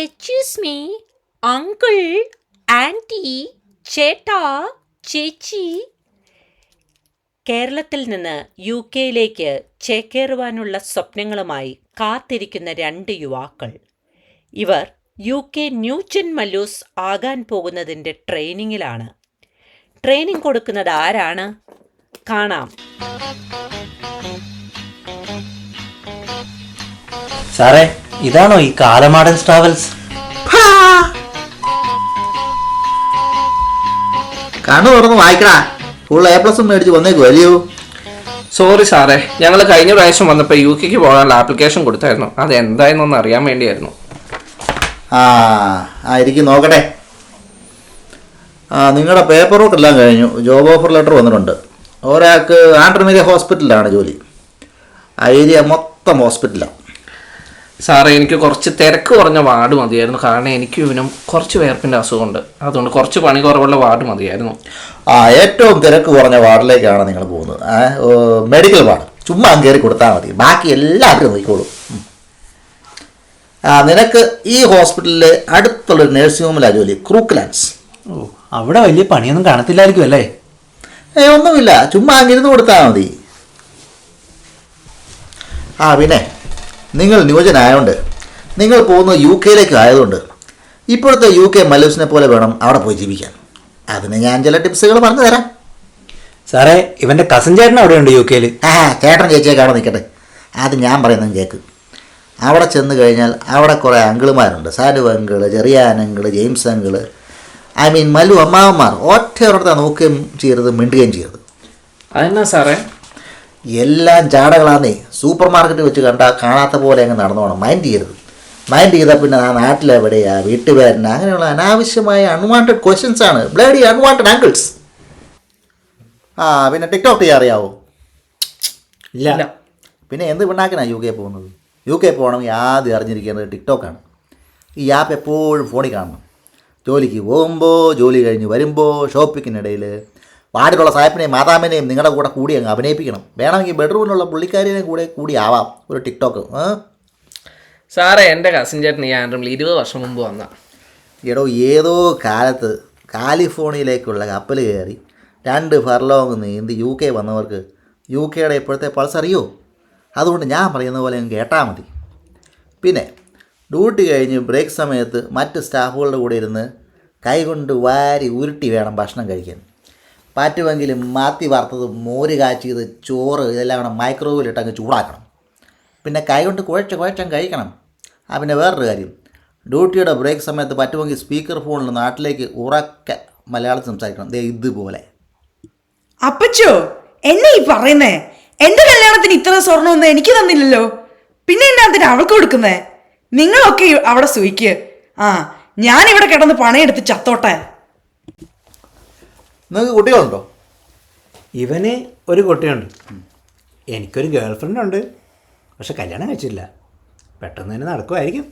Excuse me, uncle, anti, ചേട്ടാ, ചേച്ചി. കേരളത്തിൽ നിന്ന് UK-യിലേക്ക് ചേക്കേറുവാനുള്ള സ്വപ്നങ്ങളുമായി കാത്തിരിക്കുന്ന 2 യുവാക്കൾ. ഇവർ UK ന്യൂജൻ മല്ലൂസ് ആകാൻ പോകുന്നതിൻ്റെ ട്രെയിനിങ്ങിലാണ്. ട്രെയിനിങ് കൊടുക്കുന്നത് ആരാണ്? കാണാം. സാറേ, ഇതാണോ ഈ കാലമാടൻ ട്രാവൽസ്? കണ്ണു തുറന്ന് വായിക്കടാ. ഫുൾ A+ മേടിച്ച് വന്നേക്കും അല്ലയോ? സോറി സാറേ, ഞങ്ങൾ കഴിഞ്ഞ പ്രാവശ്യം വന്നപ്പോൾ UK-ക്ക് പോകാനുള്ള ആപ്ലിക്കേഷൻ കൊടുത്തായിരുന്നു. അത് എന്തായെന്നൊന്ന് അറിയാൻ വേണ്ടിയായിരുന്നു. ഇരിക്കും നോക്കട്ടെ. നിങ്ങളുടെ പേപ്പർ വർക്ക് എല്ലാം കഴിഞ്ഞു. ജോബ് ഓഫർ ലെറ്റർ വന്നിട്ടുണ്ട്. ഒരാൾക്ക് ആൻഡ്രമേരിയ ഹോസ്പിറ്റലിലാണ് ജോലി. ആ ഏരിയ മൊത്തം ഹോസ്പിറ്റലാണ്. സാറേ, എനിക്ക് കുറച്ച് തിരക്ക് കുറഞ്ഞ വാർഡ് മതിയായിരുന്നു. കാരണം എനിക്ക് ഇവനും കുറച്ച് വേർപ്പിൻ്റെ അസുഖമുണ്ട്. അതുകൊണ്ട് കുറച്ച് പണി കുറവുള്ള വാർഡ് മതിയായിരുന്നു. ഏറ്റവും തിരക്ക് കുറഞ്ഞ വാർഡിലേക്കാണ് നിങ്ങൾ പോകുന്നത്. Medical ward. ചുമ്മാ കയറി കൊടുത്താൽ മതി, ബാക്കി എല്ലാവരും നോക്കിക്കോളും. നിനക്ക് ഈ ഹോസ്പിറ്റലിലെ അടുത്തുള്ളൊരു നഴ്സിംഗ് ഹോമിലാണ് ജോലി, ക്രൂക്ക്ലാൻഡ്സ്. അവിടെ വലിയ പണിയൊന്നും കാണത്തില്ലായിരിക്കും അല്ലേ? ഒന്നുമില്ല, ചുമ്മാ അങ്ങിരുന്ന് കൊടുത്താൽ മതി. പിന്നെ നിങ്ങൾ ന്യൂജനായതുകൊണ്ട്, നിങ്ങൾ പോകുന്നത് UK-യിലേക്ക് ആയതുകൊണ്ട് ഇപ്പോഴത്തെ UK മല്ലൂസിനെ പോലെ വേണം അവിടെ പോയി ജീവിക്കാൻ. അതിന് ഞാൻ ചില ടിപ്സുകൾ പറഞ്ഞു തരാം. സാറേ, ഇവൻ്റെ കസിൻ ചേട്ടൻ അവിടെ ഉണ്ട് UK-യിൽ. ചേട്ടൻ ചേച്ചിയൊക്കെ അവിടെ നിൽക്കട്ടെ, അത് ഞാൻ പറയുന്നത് കേൾക്ക്. അവിടെ ചെന്ന് കഴിഞ്ഞാൽ അവിടെ കുറേ അങ്കിളുമാരുണ്ട്. Salu uncle, Cheriyan uncle, James uncle, Mallu അമ്മാവന്മാർ. ഒറ്റ നോക്കുകയും ചെയ്യരുത്, മിണ്ടുകയും ചെയ്യരുത്. അതെന്നാ സാറേ? എല്ലാം ചാടകളാന്നേ. സൂപ്പർ മാർക്കറ്റ് വെച്ച് കാണാത്ത പോലെ അങ്ങ് നടന്നോണം. മൈൻഡ് ചെയ്യരുത്. മൈൻഡ് ചെയ്താൽ പിന്നെ ആ നാട്ടിലെവിടെയാ, വീട്ടുപേരനാ, അങ്ങനെയുള്ള അനാവശ്യമായ അൺവാണ്ടഡ് ക്വസ്റ്റ്യൻസ് ആണ്. Bloody unwanted uncles. പിന്നെ ടിക്ടോക്ക് ചെയ്യാൻ അറിയാവോ? ഇല്ല. പിന്നെ എന്ത് പിണ്ണാക്കിനാ UK പോകുന്നത്? UK പോകണമെങ്കിൽ ആദ്യം അറിഞ്ഞിരിക്കേണ്ടത് ടിക്ടോക്കാണ്. ഈ ആപ്പ് എപ്പോഴും ഫോണിൽ കാണണം. ജോലിക്ക് പോകുമ്പോൾ, ജോലി കഴിഞ്ഞ് വരുമ്പോൾ, ഷോപ്പിങ്ങിനിടയിൽ വാർഡിലുള്ള സാഹിബിനെയും മാതാമിനെയും നിങ്ങളുടെ കൂടി അങ്ങ് അഭിനയിപ്പിക്കണം. വേണമെങ്കിൽ ബെഡ്റൂമിലുള്ള പുള്ളിക്കാരിനെയും കൂടി ആവാം ഒരു ടിക്ടോക്ക്. സാറേ, എൻ്റെ കസിൻ ചേട്ടൻ ഈ ആൻഡ്രമിൽ 20 വർഷം മുമ്പ് വന്ന. ഏതോ കാലത്ത് കാലിഫോർണിയയിലേക്കുള്ള കപ്പൽ കയറി 2 ഫർലോങ് നീന്തി UK വന്നവർക്ക് UK-യുടെ ഇപ്പോഴത്തെ പൾസ് അറിയോ? അതുകൊണ്ട് ഞാൻ പറയുന്ന പോലെ അങ്ങ് കേട്ടാൽ മതി. പിന്നെ ഡ്യൂട്ടി കഴിഞ്ഞ് ബ്രേക്ക് സമയത്ത് മറ്റ് സ്റ്റാഫുകളുടെ കൂടെ ഇരുന്ന് കൈകൊണ്ട് വാരി ഉരുട്ടി വേണം ഭക്ഷണം കഴിക്കാൻ. പറ്റുമെങ്കിലും മാത്തി വറുത്തത്, മോര് കാച്ചിയത്, ചോറ് ഇതെല്ലാം വേണം മൈക്രോവേവിലിട്ട് അങ്ങ് ചൂടാക്കണം. പിന്നെ കൈകൊണ്ട് കുഴച്ചങ്ങ് കഴിക്കണം. പിന്നെ വേറൊരു കാര്യം, ഡ്യൂട്ടിയുടെ ബ്രേക്ക് സമയത്ത് പറ്റുമെങ്കിൽ സ്പീക്കർ ഫോണിൽ നാട്ടിലേക്ക് ഉറക്കെ മലയാളം സംസാരിക്കണം. ഇതുപോലെ. അപ്പച്ചോ, എന്നെ ഈ പറയുന്നേ? എൻ്റെ കല്യാണത്തിന് ഇത്ര സ്വർണ്ണമൊന്നും എനിക്ക് തന്നില്ലല്ലോ. പിന്നെ എന്നാത്തിന് അവൾക്ക് കൊടുക്കുന്നേ? നിങ്ങളൊക്കെ അവിടെ സൂയിക്ക്. ഞാനിവിടെ കിടന്ന് പണയെടുത്ത് ചത്തോട്ടെ. നിങ്ങൾക്ക് കുട്ടികളുണ്ടോ? ഇവന് ഒരു കുട്ടിയുണ്ട്. എനിക്കൊരു ഗേൾ ഫ്രണ്ട് ഉണ്ട്. പക്ഷെ കല്യാണം കഴിച്ചില്ല. പെട്ടെന്ന് തന്നെ നടക്കുമായിരിക്കും.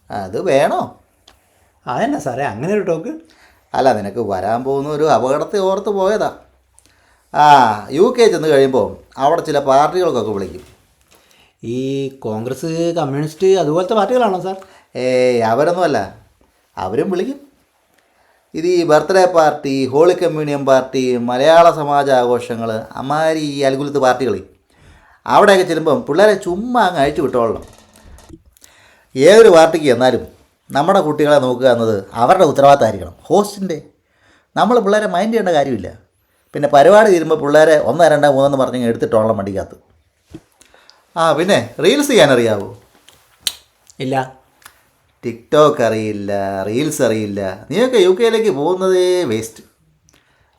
അത് വേണോ? അതെന്നാ സാറേ അങ്ങനെ ഒരു ടോക്ക്? അല്ല, നിനക്ക് വരാൻ പോകുന്ന ഒരു അപകടത്തെ ഓർത്ത് പോയതാ. UK ചെന്ന് കഴിയുമ്പോൾ അവിടെ ചില പാർട്ടികൾക്കൊക്കെ വിളിക്കും. ഈ കോൺഗ്രസ്, കമ്മ്യൂണിസ്റ്റ് അതുപോലത്തെ പാർട്ടികളാണോ സാർ? അവരൊന്നുമല്ല, അവരും വിളിക്കും. ഇത് ഈ birthday party, holy communion party, മലയാള സമാജ ആഘോഷങ്ങൾ, അമാരി ഈ അൽഗുലത്ത് പാർട്ടികൾ, അവിടെയൊക്കെ ചെല്ലുമ്പം പിള്ളേരെ ചുമ്മാ അങ്ങ് അഴിച്ചു വിട്ടോളണം. ഏതൊരു പാർട്ടിക്ക് എന്നാലും നമ്മുടെ കുട്ടികളെ നോക്കുക എന്നത് അവരുടെ ഉത്തരവാദിത്തമായിരിക്കണം, ഹോസ്റ്റിൻ്റെ. നമ്മൾ പിള്ളേരെ മൈൻഡ് ചെയ്യേണ്ട കാര്യമില്ല. പിന്നെ പരിപാടി തീരുമ്പോൾ പിള്ളേരെ 1, 2, 3 പറഞ്ഞ് എടുത്തിട്ടോളണം വണ്ടിക്കകത്ത്. പിന്നെ റീൽസ് ചെയ്യാനറിയാവോ? ഇല്ല. ടിക്ടോക്ക് അറിയില്ല, റീൽസ് അറിയില്ല. നീയൊക്കെ UK-യിലേക്ക് പോകുന്നതേ വേസ്റ്റ്.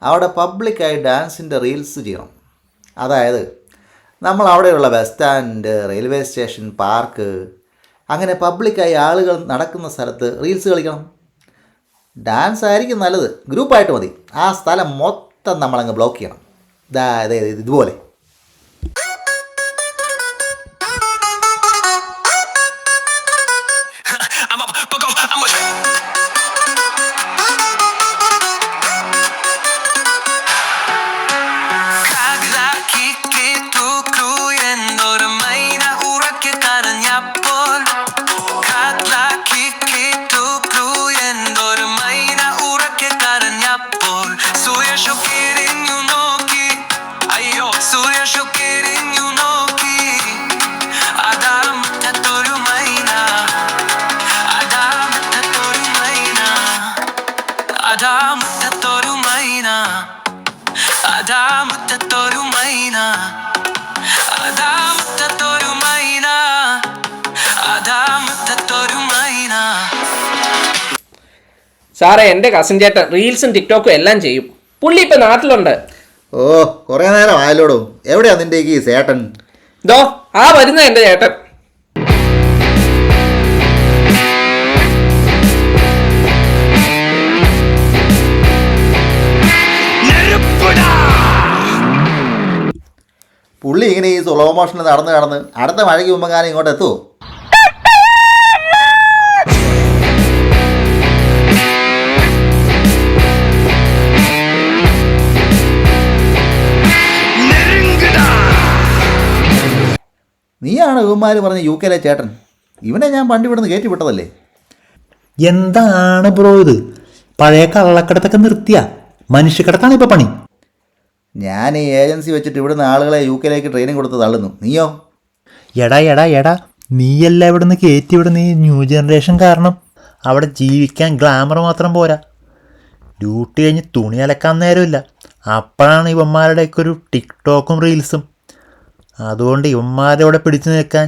അവിടെ പബ്ലിക്കായി ഡാൻസിൻ്റെ റീൽസ് ചെയ്യണം. അതായത് നമ്മൾ അവിടെയുള്ള bus stand, railway station, park, അങ്ങനെ പബ്ലിക്കായി ആളുകൾ നടക്കുന്ന സ്ഥലത്ത് റീൽസ് കളിക്കണം. ഡാൻസ് ആയിരിക്കും നല്ലത്, ഗ്രൂപ്പായിട്ട് മതി. ആ സ്ഥലം മൊത്തം നമ്മളങ്ങ് ബ്ലോക്ക് ചെയ്യണം. ഇതുപോലെ. Kick it അതാ മുറ്റത്തൊരു മൈന, അതാ മുറ്റത്തൊരു മൈന, അതാ മുറ്റത്തൊരു മൈന, അതാ മുറ്റത്തൊരു മൈന. സാറേ എൻ്റെ കസിൻ ചേട്ടൻ റീൽസും ടിക്ടോക്കും എല്ലാം ചെയ്യും. പുള്ളി ഇപ്പം നാട്ടിലുണ്ട്. ഓ കുറേ നേരം ആയല്ലോടോ. എവിടെയാ നിൻ്റെ ഈ ചേട്ടൻ? ദോ ആ വരുന്ന എൻ്റെ ചേട്ടൻ. പുള്ളി ഇങ്ങനെ ഈ സ്ലോ മോഷനിൽ നടന്ന് അടുത്ത മഴയ്ക്ക് മുമ്പ് കാലം ഇങ്ങോട്ട് എത്തുമോ? നീയാണ് ഇവന്മാർ പറഞ്ഞ UK ചേട്ടൻ. ഇവനെ ഞാൻ പണ്ട് ഇവിടുന്ന് കയറ്റി വിട്ടതല്ലേ. എന്താണ് ബ്രോ ഇത്? പഴയ കള്ളക്കടത്തൊക്കെ നിർത്തിയ മനുഷ്യക്കടത്താണ് ഇപ്പോൾ പണി. ഞാൻ ഈ ഏജൻസി വെച്ചിട്ട് ഇവിടുന്ന് ആളുകളെ UK ട്രെയിനിങ് കൊടുത്ത് തള്ളുന്നു. നീയോ? എടാ നീയല്ല ഇവിടുന്ന് കയറ്റി വിടുന്ന ഈ ന്യൂ ജനറേഷൻ കാരണം അവിടെ ജീവിക്കാൻ ഗ്ലാമർ മാത്രം പോരാ, ഡ്യൂട്ടി കഴിഞ്ഞ് തുണി അലക്കാൻ നേരമില്ല. അപ്പോഴാണ് ഇവന്മാരുടെയൊക്കെ ഒരു ടിക്ടോക്കും റീൽസും. അതുകൊണ്ട് ഇവന്മാരുടെ ഇവിടെ പിടിച്ചു നിൽക്കാൻ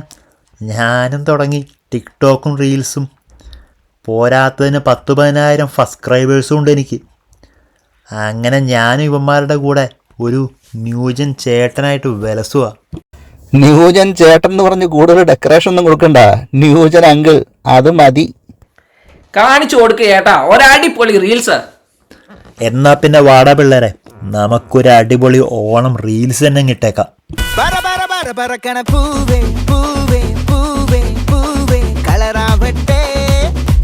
ഞാനും തുടങ്ങി ടിക്ടോക്കും റീൽസും. പോരാത്തതിന് 10,000 സബ്സ്ക്രൈബേഴ്സും ഉണ്ട് എനിക്ക്. അങ്ങനെ ഞാനും ഇവന്മാരുടെ കൂടെ ഒരു ന്യൂജൻ ചേട്ടനായിട്ട് വിലസുക. ന്യൂജൻ ചേട്ടൻ എന്ന് പറഞ്ഞ് കൂടുതൽ ഡെക്കറേഷൻ ഒന്നും കൊടുക്കണ്ട, ന്യൂജൻ അങ്കിൾ അത് മതി. കാണിച്ചു കൊടുക്കുക ചേട്ടാ ഒരടിപൊളി റീൽസ്. എന്നാ പിന്നെ വാടാ പിള്ളേരെ, നമുക്കൊരു അടിപൊളി ഓണം റീൽസ് തന്നെ കിട്ടേക്കാം. പറക്കണ പൂവേ പൂവേ പൂവേ പൂവേ കളറാവട്ടെ,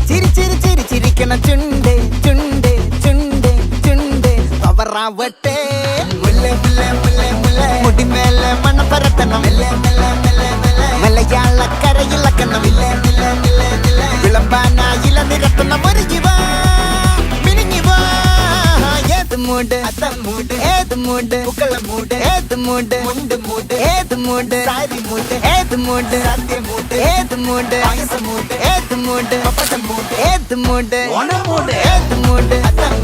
ചിരി ചിരി ചിരി ചിരിക്കണ ചുണ്ടേ ചുണ്ടേ ചുണ്ടേ ചുണ്ടേ പവറാവട്ടെ, മുല്ലേ മുല്ലേ മുല്ലേ മുല്ലേ മുടിമേലെ മണം പരത്തണം, മലയാളക്കരയിളക്കണം, വിളമ്പാനായില നിരത്തണം, ഒരു ജീവ മിനിങ്ങി വാ. ഏത് മൂട് അത്തം മൂട്, ഏത് മൂട് പുക്കള മൂട്, ഏത് മൂട് മുണ്ട് മൂട്, ഏത് മൂട് സാരി മൂട്, ഏത് മൂട് സദ്യ മൂട്, ഏത് മൂട് പായസ മൂട്, ഏത് മൂട് പപ്പടം മൂട്, ഏത് മൂട് ഓണ മൂട്, ഏത് മൂട് അത്തം